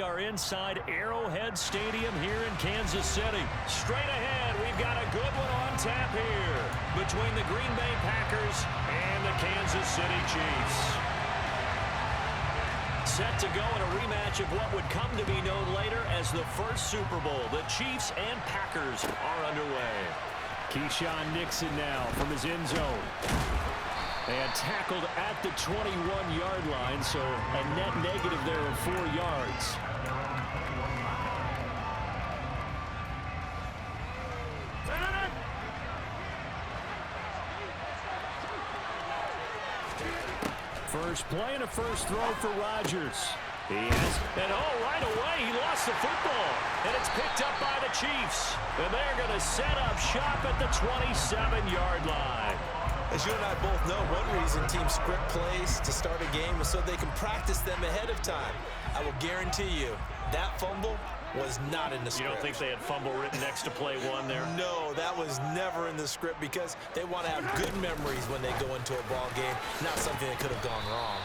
are inside Arrowhead Stadium here in Kansas City. Straight ahead, we've got a good one on tap here between the Green Bay Packers and the Kansas City Chiefs. Set to go in a rematch of what would come to be known later as the first Super Bowl. The Chiefs and Packers are underway. Keyshawn Nixon now from his end zone. And tackled at the 21-yard line, so a net negative there of 4 yards. First play and a first throw for Rodgers. He has, and right away, he lost the football. And it's picked up by the Chiefs. And they're going to set up shop at the 27-yard line. As you and I both know, one reason teams script plays to start a game is so they can practice them ahead of time. I will guarantee you, that fumble was not in the script. You don't think they had fumble written next to play one there? No, that was never in the script because they want to have good memories when they go into a ball game, not something that could have gone wrong.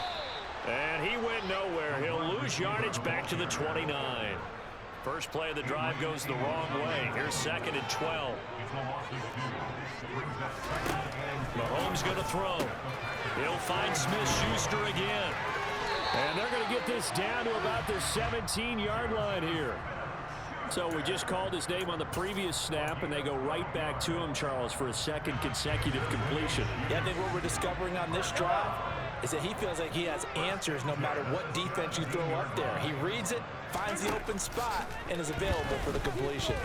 And he went nowhere. He'll lose yardage back to the 29. First play of the drive goes the wrong way. Here's 2nd and 12. Mahomes going to throw. He'll find Smith-Schuster again. And they're going to get this down to about the 17-yard line here. So we just called his name on the previous snap, and they go right back to him, Charles, for a second consecutive completion. Yeah, I think what we're discovering on this drive is that he feels like he has answers no matter what defense you throw up there. He reads it, finds the open spot, and is available for the completion.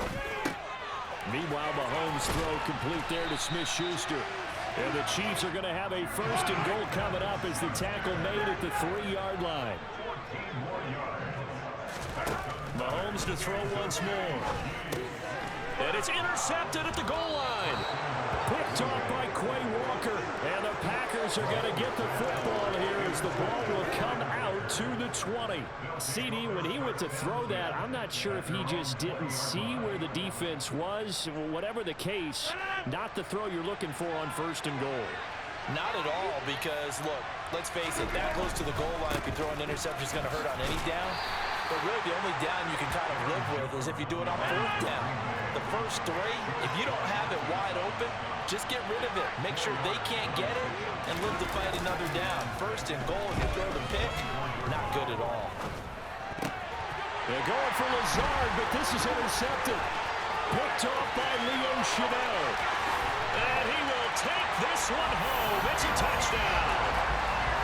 Meanwhile, Mahomes' throw complete there to Smith-Schuster. And the Chiefs are going to have a 1st and goal coming up as the tackle made at the 3-yard line. Mahomes to throw once more. And it's intercepted at the goal line. Picked off by Quay Walker. And the Packers are going to get the football here as the ball will come out to the 20. CD, when he went to throw that, I'm not sure if he just didn't see where the defense was. Whatever the case, not the throw you're looking for on 1st and goal. Not at all, because, look, let's face it, that close to the goal line, if you throw an interception, is going to hurt on any down. But really, the only down you can kind of live with is if you do it on 4th down. The first 3, if you don't have it wide open, just get rid of it. Make sure they can't get it and live to fight another down. 1st and goal, and you throw the pick, not good at all. They're going for Lazard, but this is intercepted. Picked off by Leo Chenal. And he will take this one home. It's a touchdown.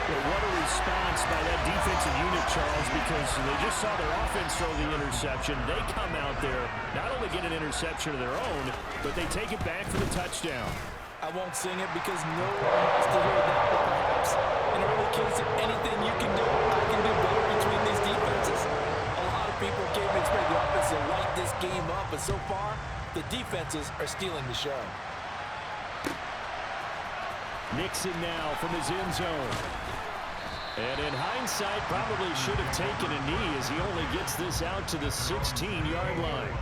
Well, what a response by that defensive unit, Charles, because they just saw their offense throw the interception. They come out there, not only get an interception of their own, but they take it back for the touchdown. I won't sing it because no one wants to hear that, but perhaps in early case, anything you can do, I can do better between these defenses. A lot of people came to expect the offense to light this game up, but so far, the defenses are stealing the show. Nixon now from his end zone. And in hindsight, probably should have taken a knee as he only gets this out to the 16-yard line.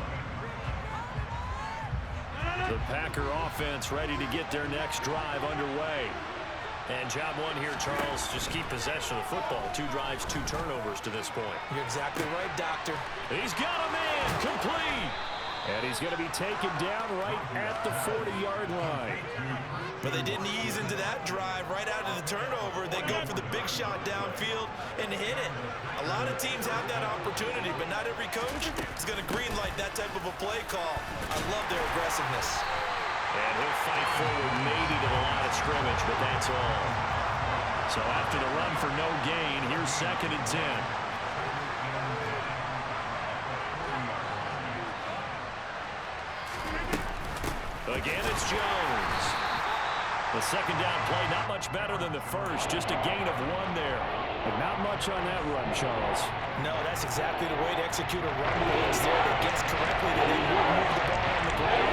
The Packer offense ready to get their next drive underway. And job one here, Charles, just keep possession of the football. 2 drives, 2 turnovers to this point. You're exactly right, Doctor. He's got a man, complete. And he's going to be taken down right at the 40-yard line. But they didn't ease into that drive right out of the turnover. They go for the big shot downfield and hit it. A lot of teams have that opportunity, but not every coach is going to greenlight that type of a play call. I love their aggressiveness. And he'll fight forward maybe to the line of scrimmage, but that's all. So after the run for no gain, here's 2nd and 10. Again, it's Jones. The 2nd down play, not much better than the first. Just a gain of 1 there. But not much on that run, Charles. No, that's exactly the way to execute a run blitz there that gets correctly that they would move the ball on the ground.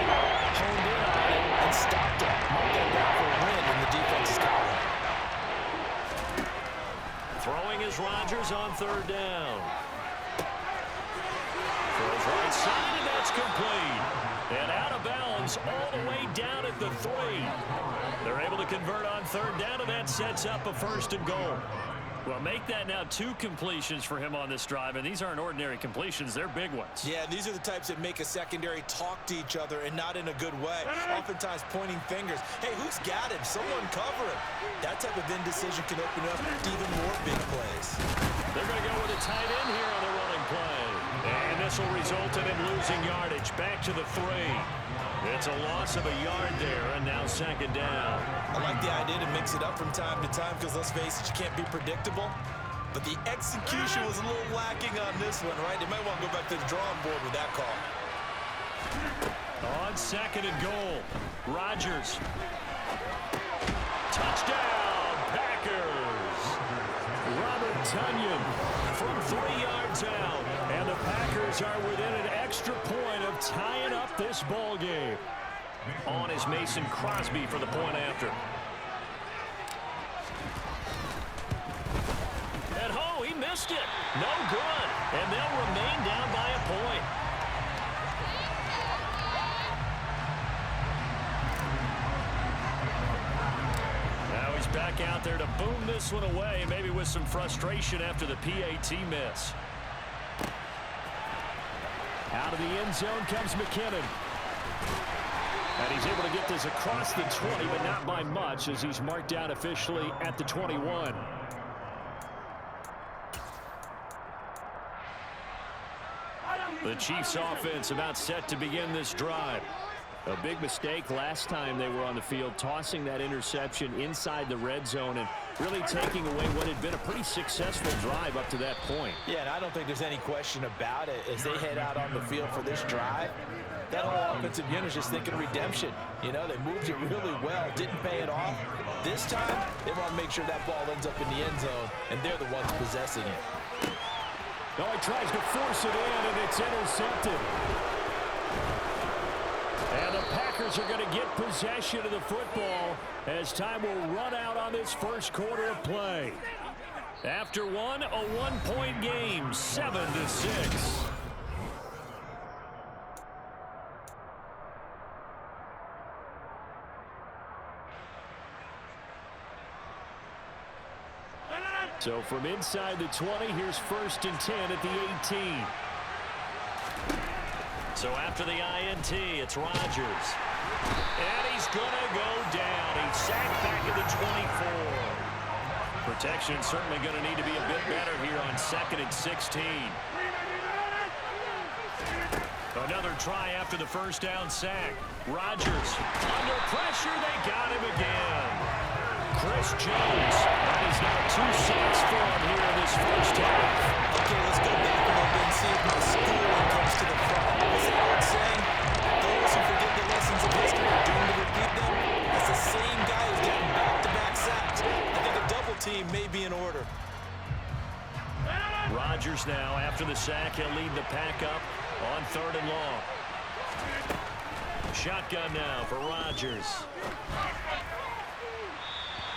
Honed in on it and stopped it. Mark that down for a win in the defense's column. Throwing is Rodgers on 3rd down. Throws right side, and that's complete. And out of bounds all the way down at the 3. They're able to convert on 3rd down, and that sets up a 1st and goal. Well, make that now 2 completions for him on this drive, and these aren't ordinary completions. They're big ones. Yeah, these are the types that make a secondary talk to each other and not in a good way. Oftentimes pointing fingers. Hey, who's got him? Someone cover him. That type of indecision can open up even more big plays. They're going to go with a tight end here on the running play. And this will result in him losing yardage. Back to the 3. It's a loss of a yard there, and now 2nd down. I like the idea to mix it up from time to time because, let's face it, you can't be predictable. But the execution was a little lacking on this one, right? They might want to go back to the drawing board with that call. On 2nd and goal, Rodgers. Touchdown, Packers. Robert Tonyan from 3 yards out. And the Packers are within an extra point of tying up this ball game. On is Mason Crosby for the point after. And oh, he missed it. No good. And they'll remain down by a point. Now he's back out there to boom this one away, maybe with some frustration after the PAT miss. Out of the end zone comes McKinnon. And he's able to get this across the 20, but not by much, as he's marked down officially at the 21. The Chiefs offense about set to begin this drive. A big mistake last time they were on the field, tossing that interception inside the red zone and really taking away what had been a pretty successful drive up to that point. Yeah, and I don't think there's any question about it. As they head out on the field for this drive, that whole offensive unit is just thinking redemption. You know, they moved it really well, didn't pay it off. This time, they want to make sure that ball ends up in the end zone, and they're the ones possessing it. Oh, he tries to force it in, and it's intercepted. And the Packers are going to get possession of the football as time will run out on this first quarter of play. After one, a one-point game, 7-6. So from inside the 20, here's 1st and 10 at the 18. So after the INT, it's Rodgers. And he's going to go down. He's sacked back at the 24. Protection certainly going to need to be a bit better here on 2nd and 16. Another try after the first down sack. Rodgers under pressure. They got him again. Chris Jones. That is now 2 sacks for him here in this first half. Okay, let's go back a little bit and see if my schooling comes to the front. What's the old saying? Those who forget the lessons of history are doomed to repeat them. That's the same guy who's getting back-to-back sacks. I think a double team may be in order. Rodgers now, after the sack, he'll lead the pack up on 3rd and long. Shotgun now for Rodgers.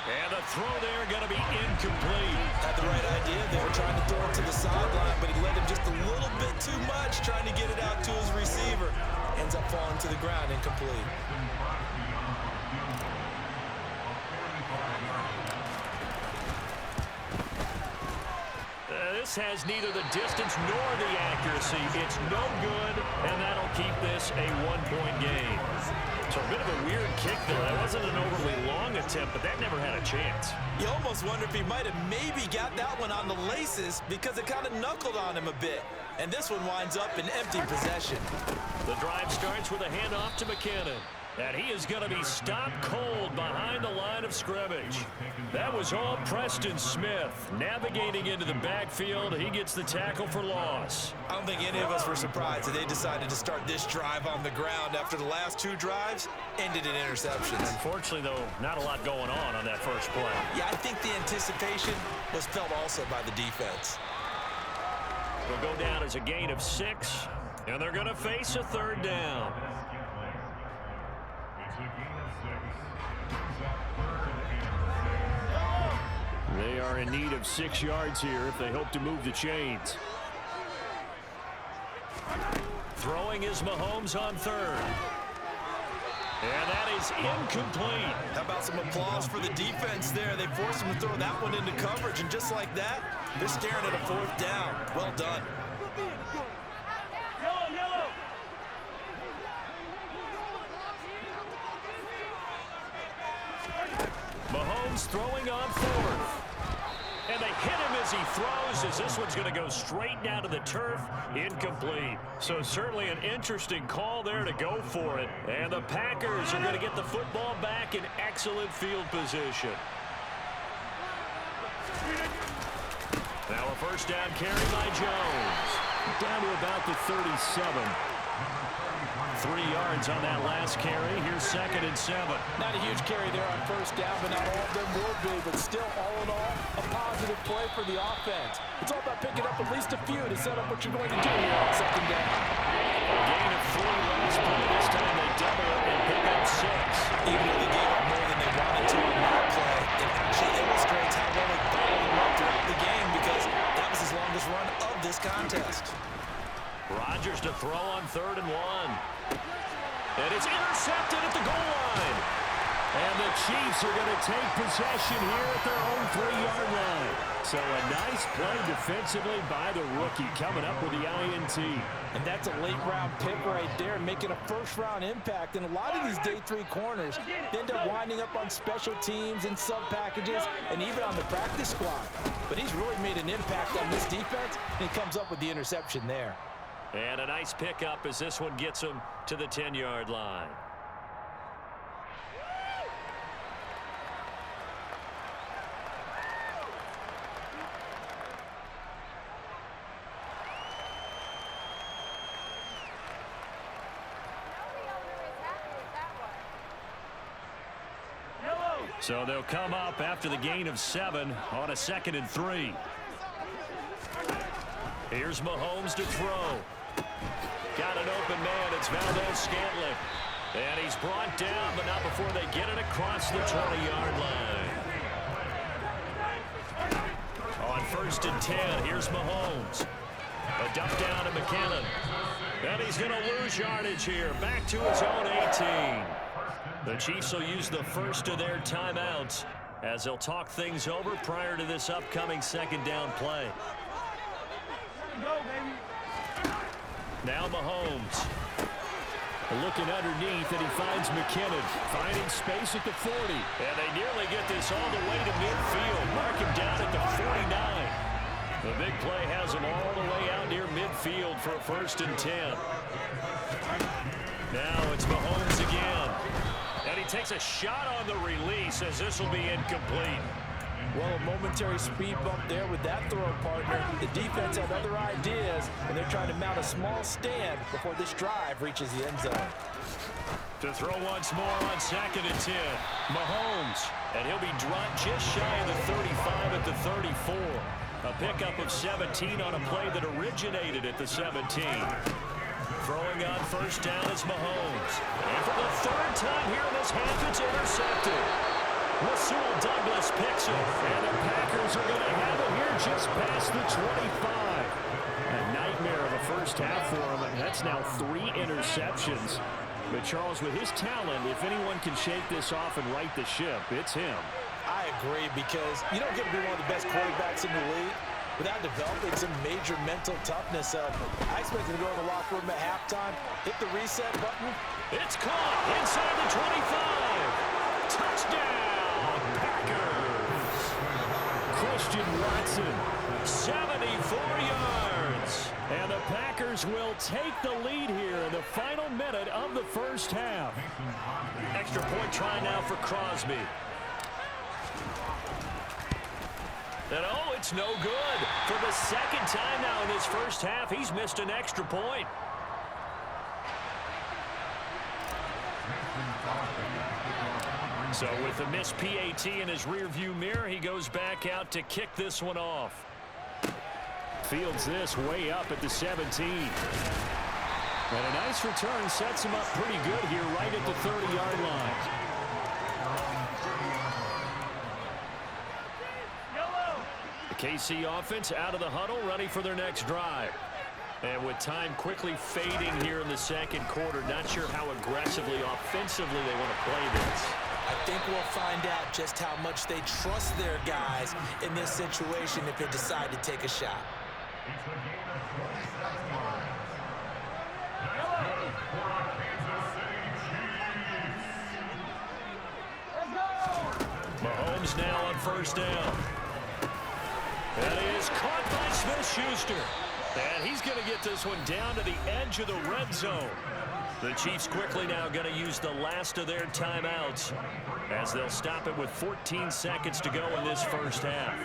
And the throw there going to be incomplete. Had the right idea. They were trying to throw it to the sideline, but he led him just a little bit too much, trying to get it out to his receiver. Ends up falling to the ground, incomplete. This has neither the distance nor the accuracy. It's no good, and that'll keep this a one-point game. So a bit of a weird kick there. That wasn't an overly long attempt, but that never had a chance. You almost wonder if he might have maybe got that one on the laces because it kind of knuckled on him a bit. And this one winds up in empty possession. The drive starts with a handoff to McKinnon. And he is going to be stopped cold behind the line of scrimmage. That was all Preston Smith. Navigating into the backfield, he gets the tackle for loss. I don't think any of us were surprised that they decided to start this drive on the ground after the last 2 drives ended in interceptions. Unfortunately, though, not a lot going on that first play. Yeah, I think the anticipation was felt also by the defense. Will go down as a gain of 6, and they're going to face a 3rd down. They are in need of 6 yards here if they hope to move the chains. Throwing is Mahomes on 3rd. And that is incomplete. How about some applause for the defense there? They forced him to throw that one into coverage, and just like that, they're staring at a fourth down. Well done. Mahomes throwing on fourth. And they hit him as he throws, as this one's going to go straight down to the turf. Incomplete. So certainly an interesting call there to go for it. And the Packers are going to get the football back in excellent field position. Now a first down carry by Jones. Down to about the 37. 3 yards on that last carry. Here's 2nd and 7. Not a huge carry there on first down, but not all of them will be. But still, all in all, a positive play for the offense. It's all about picking up at least a few to set up what you're going to do here on 2nd down. A gain of 3 last play. This time they double it and pick up 6. Even though they gave up more than they wanted to on that play, it actually illustrates how well they bottled them up throughout the game, because that was his longest run of this contest. Rodgers to throw on 3rd and 1. And it's intercepted at the goal line. And the Chiefs are going to take possession here at their own 3-yard line. So a nice play defensively by the rookie, coming up with the INT. And that's a late-round pick right there, making a first-round impact. And a lot of these day 3 corners end up winding up on special teams and sub-packages and even on the practice squad. But he's really made an impact on this defense, and he comes up with the interception there. And a nice pickup as this one gets him to the 10-yard line. So they'll come up after the gain of 7 on a 2nd and 3. Here's Mahomes to throw. Got an open man. It's Valdez-Scantling. And he's brought down, but not before they get it across the 20-yard line. On 1st and 10, here's Mahomes. A dump down to McKinnon. And he's going to lose yardage here. Back to his own 18. The Chiefs will use the first of their timeouts as they'll talk things over prior to this upcoming 2nd down play. Now Mahomes. Looking underneath, and he finds McKinnon. Finding space at the 40. And they nearly get this all the way to midfield. Mark him down at the 49. The big play has him all the way out near midfield for a 1st and 10. Now it's Mahomes again. And he takes a shot on the release as this will be incomplete. Well, a momentary speed bump there with that throw partner. The defense had other ideas, and they're trying to mount a small stand before this drive reaches the end zone. To throw once more on 2nd and 10. Mahomes. And he'll be dropped just shy of the 35 at the 34. A pickup of 17 on a play that originated at the 17. Throwing on 1st down is Mahomes. And for the 3rd time here in this half, it's intercepted. Rasul Douglas picks it, and the Packers are going to have it here just past the 25. A nightmare of a first half for him, and that's now 3 interceptions. But Charles, with his talent, if anyone can shake this off and right the ship, it's him. I agree, because you don't get to be one of the best quarterbacks in the league without developing some major mental toughness. I expect him to go in the locker room at halftime, hit the reset button. It's caught inside the 25. Touchdown! Packers. Christian Watson, 74 yards. And the Packers will take the lead here in the final minute of the first half. Extra point try now for Crosby. And oh, it's no good. For the 2nd time now in his first half, he's missed an extra point. So with the missed PAT in his rearview mirror, he goes back out to kick this one off. Fields this way up at the 17. And a nice return sets him up pretty good here right at the 30-yard line. The KC offense out of the huddle, ready for their next drive. And with with time quickly fading here in the second quarter. Not sure how aggressively, offensively they want to play this. I think we'll find out just how much they trust their guys in this situation if they decide to take a shot. Mahomes now on first down. That is caught by Smith-Schuster. And he's going to get this one down to the edge of the red zone. The Chiefs quickly now going to use the last of their timeouts as they'll stop it with 14 seconds to go in this first half.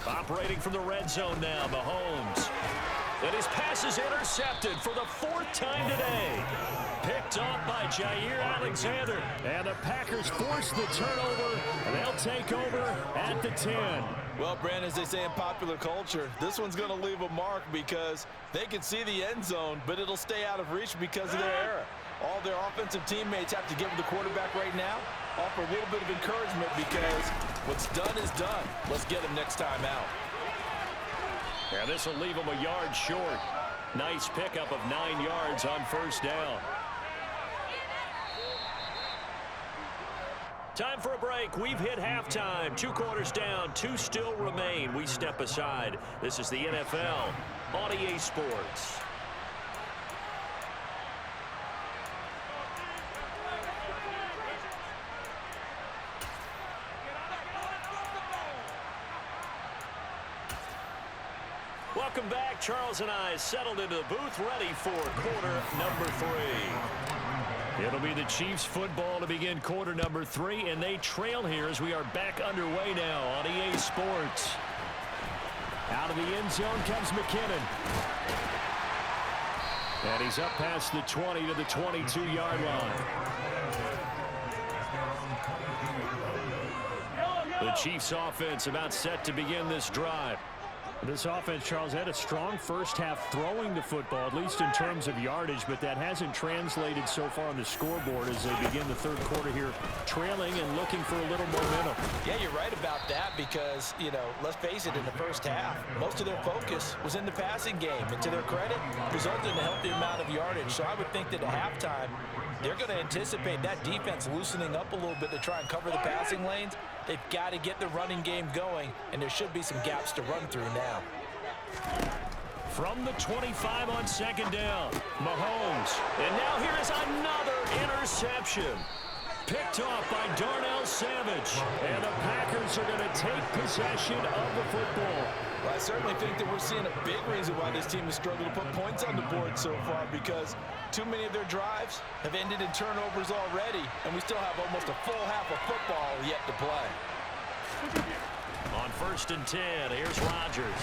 Operating from the red zone now, Mahomes. And his pass is intercepted for the fourth time today. Picked off by Jair Alexander. And the Packers force the turnover, and they'll take over at the 10. Well, Brandon, as they say in popular culture, this one's going to leave a mark because they can see the end zone, but it'll stay out of reach because of their error. All their offensive teammates have to give the quarterback right now, offer a little bit of encouragement because what's done is done. Let's get him next time out. And this will leave him a yard short. Nice pickup of 9 yards on first down. Time for a break. We've hit halftime. 2 quarters down. 2 still remain. We step aside. This is the NFL on EA Sports. Welcome back. Charles and I settled into the booth, ready for quarter number 3. It'll be the Chiefs football to begin quarter number 3, and they trail here as we are back underway now on EA Sports. Out of the end zone comes McKinnon. And he's up past the 20 to the 22-yard line. The Chiefs offense about set to begin this drive. This offense, Charles, had a strong first half throwing the football, at least in terms of yardage, but that hasn't translated so far on the scoreboard as they begin the third quarter here, trailing and looking for a little momentum. Yeah, you're right about that because, you know, let's face it, in the first half, most of their focus was in the passing game, and to their credit, resulted in a healthy amount of yardage. So I would think that at halftime, they're going to anticipate that defense loosening up a little bit to try and cover the passing lanes. They've got to get the running game going, and there should be some gaps to run through now. From the 25 on second down, Mahomes. And now here is another interception. Picked off by Darnell Savage. And the Packers are going to take possession of the football. Well, I certainly think that we're seeing a big reason why this team has struggled to put points on the board so far, because too many of their drives have ended in turnovers already, and we still have almost a full half of football yet to play. On first and 10, here's Rodgers.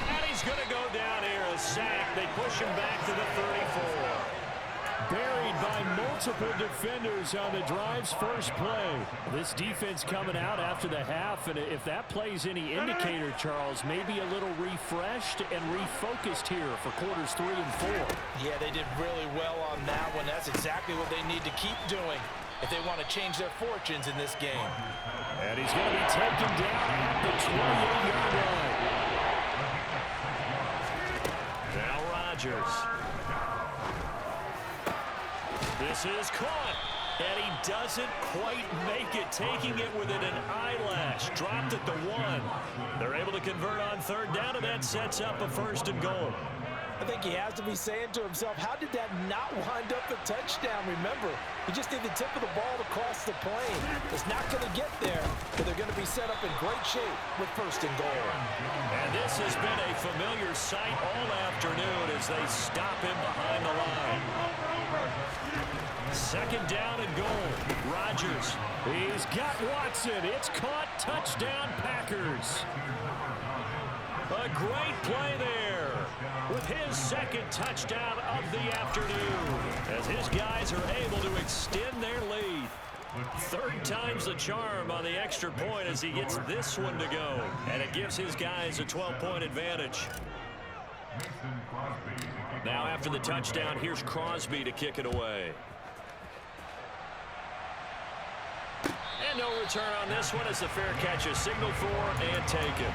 And he's going to go down here, a sack. They push him back to the 34. Buried by multiple defenders on the drive's first play. This defense coming out after the half, and if that plays any indicator, Charles, maybe a little refreshed and refocused here for quarters 3 and 4. Yeah, they did really well on that one. That's exactly what they need to keep doing if they want to change their fortunes in this game. And he's going to be taken down at the 28-yard line. Now Rodgers. This is caught, and he doesn't quite make it, taking it within an eyelash. Dropped at the 1. They're able to convert on third down, and that sets up a first and goal. I think he has to be saying to himself, how did that not wind up a touchdown? Remember, you just need the tip of the ball to cross the plane. It's not going to get there, but they're going to be set up in great shape with first and goal. And this has been a familiar sight all afternoon as they stop him behind the line. Second down and goal. Rodgers. He's got Watson. It's caught. Touchdown, Packers. A great play there with his second touchdown of the afternoon as his guys are able to extend their lead. Third time's the charm on the extra point as he gets this one to go. And it gives his guys a 12-point advantage. Now after the touchdown, here's Crosby to kick it away. And no return on this one as the fair catch is signaled for and taken.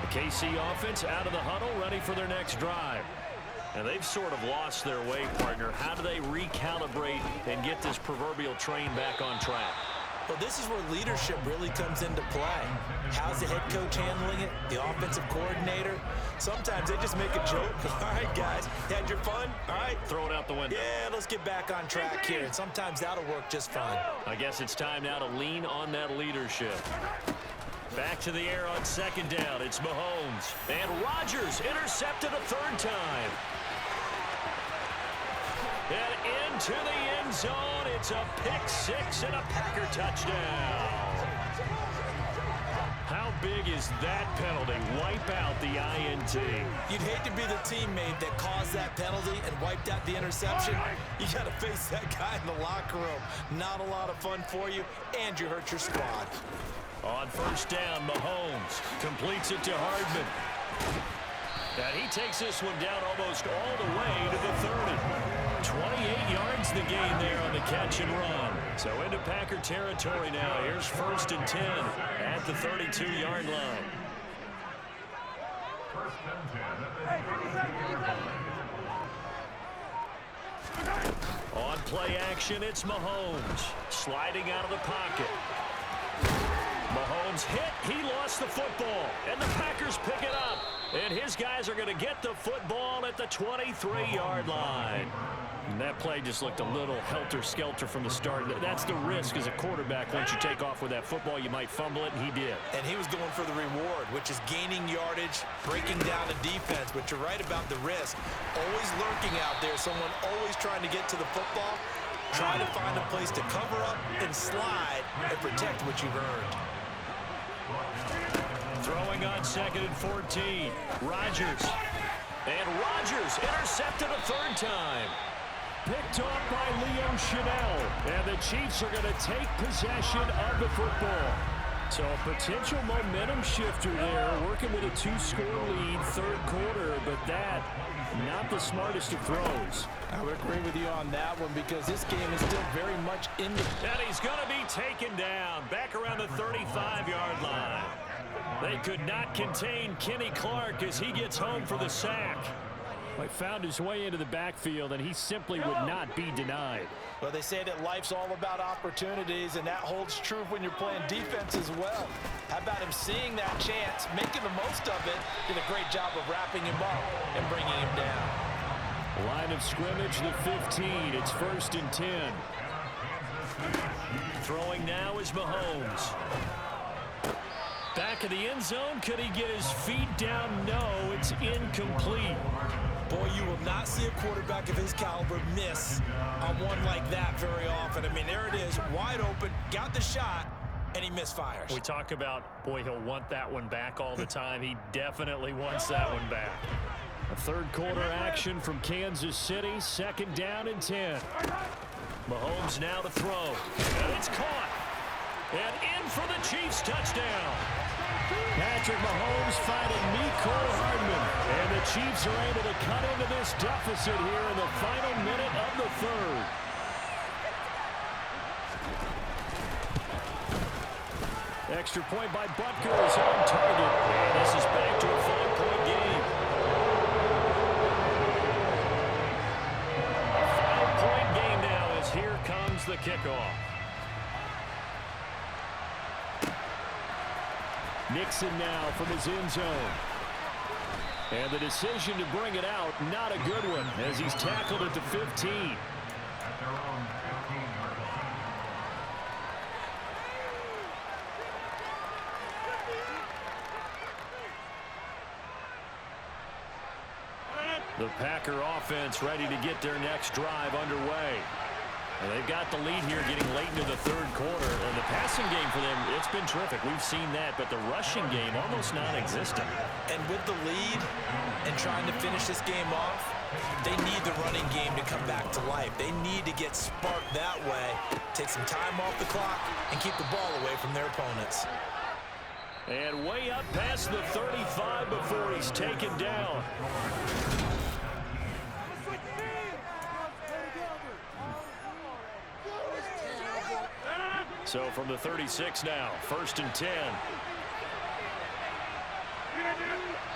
The KC offense out of the huddle, ready for their next drive. And they've sort of lost their way, partner. How do they recalibrate and get this proverbial train back on track? Well, this is where leadership really comes into play. How's the head coach handling it? The offensive coordinator? Sometimes they just make a joke. All right, guys, you had your fun? All right. Throw it out the window. Yeah, let's get back on track here. And sometimes that'll work just fine. I guess it's time now to lean on that leadership. Back to the air on second down. It's Mahomes. And Rodgers intercepted a third time. And into the end zone. It's a pick six and a Packer touchdown. How big is that penalty? Wipe out the INT. You'd hate to be the teammate that caused that penalty and wiped out the interception. You got to face that guy in the locker room. Not a lot of fun for you, and you hurt your squad. On first down, Mahomes completes it to Hardman. And he takes this one down almost all the way to the 30. 28 yards the gain there on the catch and run. So into Packer territory now. Here's first and 10 at the 32-yard line. On play action, it's Mahomes. Sliding out of the pocket. Mahomes hit. He lost the football. And the Packers pick it up. And his guys are going to get the football at the 23-yard line. And that play just looked a little helter-skelter from the start. That's the risk as a quarterback. Once you take off with that football, you might fumble it, and he did. And he was going for the reward, which is gaining yardage, breaking down the defense. But you're right about the risk. Always lurking out there, someone always trying to get to the football, trying to find a place to cover up and slide and protect what you've earned. Throwing on second and 14. Rodgers. And Rodgers intercepted a third time. Picked off by Leo Chanel. And the Chiefs are going to take possession of the football. So a potential momentum shifter there, working with a 2-score lead, third quarter, but that, not the smartest of throws. I would agree with you on that one because this game is still very much in the... And he's going to be taken down back around the 35-yard line. They could not contain Kenny Clark as he gets home for the sack. He found his way into the backfield, and he simply would not be denied. Well, they say that life's all about opportunities, and that holds true when you're playing defense as well. How about him seeing that chance, making the most of it, did a great job of wrapping him up and bringing him down. Line of scrimmage, the 15. It's first and 10. Throwing now is Mahomes. Back of the end zone. Could he get his feet down? No, it's incomplete. Boy, you will not see a quarterback of his caliber miss on one like that very often. I mean, there it is, wide open, got the shot, and he misfires. We talk about, boy, he'll want that one back all the time. He definitely wants that one back. A third quarter action from Kansas City. Second down and 10. Mahomes now to throw. And it's caught. And in for the Chiefs touchdown. Patrick Mahomes finding Mecole Hardman. And the Chiefs are able to cut into this deficit here in the final minute of the third. Extra point by Butker is on target. And this is back to a 5-point game. A 5-point game now as here comes the kickoff. Nixon now from his end zone. And the decision to bring it out, not a good one, as he's tackled at the 15. The Packer offense ready to get their next drive underway. And they've got the lead here getting late into the third quarter. And the passing game for them, it's been terrific. We've seen that, but the rushing game almost non-existent. And with the lead and trying to finish this game off, they need the running game to come back to life. They need to get sparked that way, take some time off the clock, and keep the ball away from their opponents. And way up past the 35 before he's taken down. So from the 36 now, 1st and 10.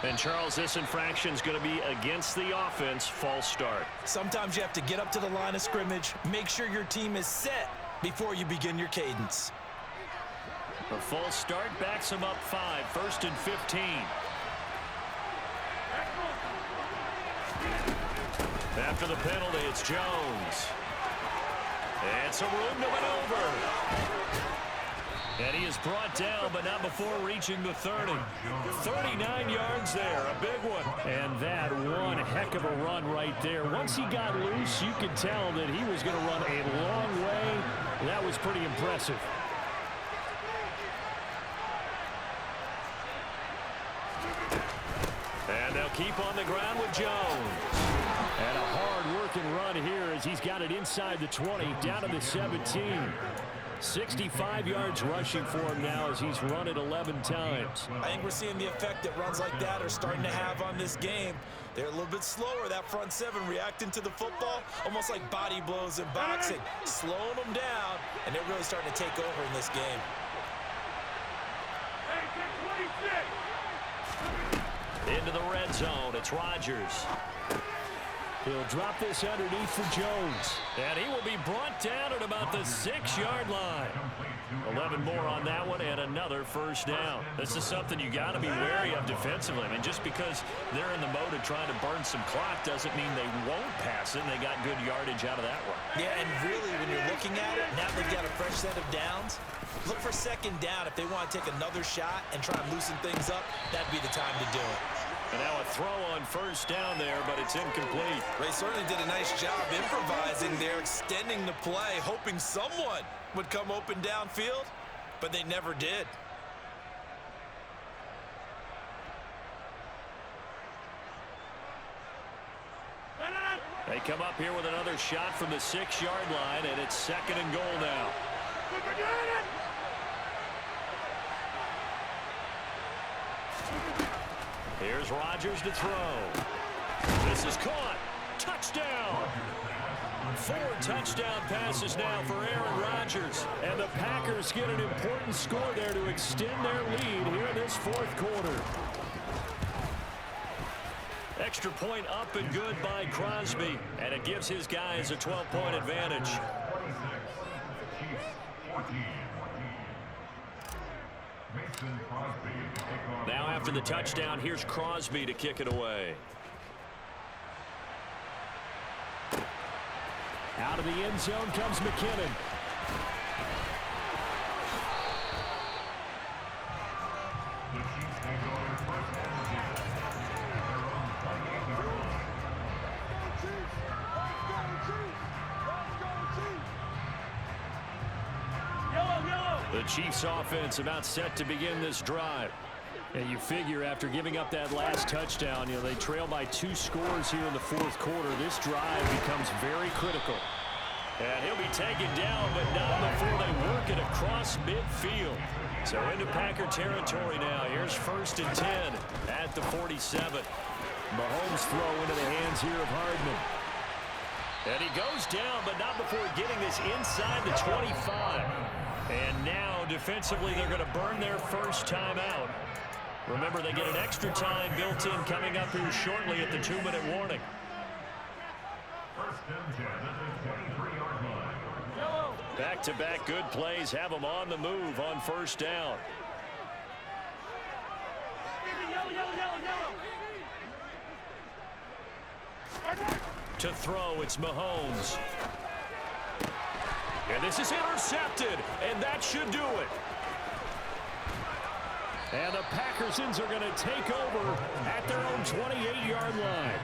And Charles, this infraction is going to be against the offense. False start. Sometimes you have to get up to the line of scrimmage, make sure your team is set before you begin your cadence. A false start backs him up 5, 1st and 15. After the penalty, it's Jones. And some room to maneuver. And he is brought down, but not before reaching the 30. 39 yards there, a big one. And that one heck of a run right there. Once he got loose, you could tell that he was going to run a long way. That was pretty impressive. And they'll keep on the ground with Jones. And a hard-working run here as he's got it inside the 20, down to the 17. 65 yards rushing for him now as he's run it 11 times. I think we're seeing the effect that runs like that are starting to have on this game. They're a little bit slower, that front seven, reacting to the football, almost like body blows in boxing, slowing them down, and they're really starting to take over in this game. Into the red zone, it's Rodgers. He'll drop this underneath for Jones. And he will be brought down at about the 6-yard line. 11 more on that one and another first down. This is something you got to be wary of defensively. I mean, just because they're in the mode of trying to burn some clock doesn't mean they won't pass it. They got good yardage out of that one. Yeah, and really, when you're looking at it, now they've got a fresh set of downs. Look for 2nd down. If they want to take another shot and try and loosen things up, that'd be the time to do it. And now a throw on first down there, but it's incomplete. They certainly did a nice job improvising there, extending the play, hoping someone would come open downfield, but they never did. They come up here with another shot from the 6-yard line, and it's 2nd and goal now. Here's Rodgers to throw. This is caught. Touchdown. 4 touchdown passes now for Aaron Rodgers. And the Packers get an important score there to extend their lead here in this 4th quarter. Extra point up and good by Crosby. And it gives his guys a 12-point advantage. Now after the touchdown, here's Crosby to kick it away. Out of the end zone comes McKinnon. The Chiefs offense about set to begin this drive. And you figure after giving up that last touchdown, they trail by 2 scores here in the 4th quarter. This drive becomes very critical. And he'll be taken down, but not before they work it across midfield. So into Packer territory now. Here's 1st and 10 at the 47. Mahomes throw into the hands here of Hardman. And he goes down, but not before getting this inside the 25. And now, defensively, they're going to burn their first time out. Remember, they get an extra time built in coming up here shortly at the 2-minute warning. Back-to-back good plays have them on the move on first down. To throw, it's Mahomes. And this is intercepted, and that should do it. And the Packersons are going to take over at their own 28-yard line.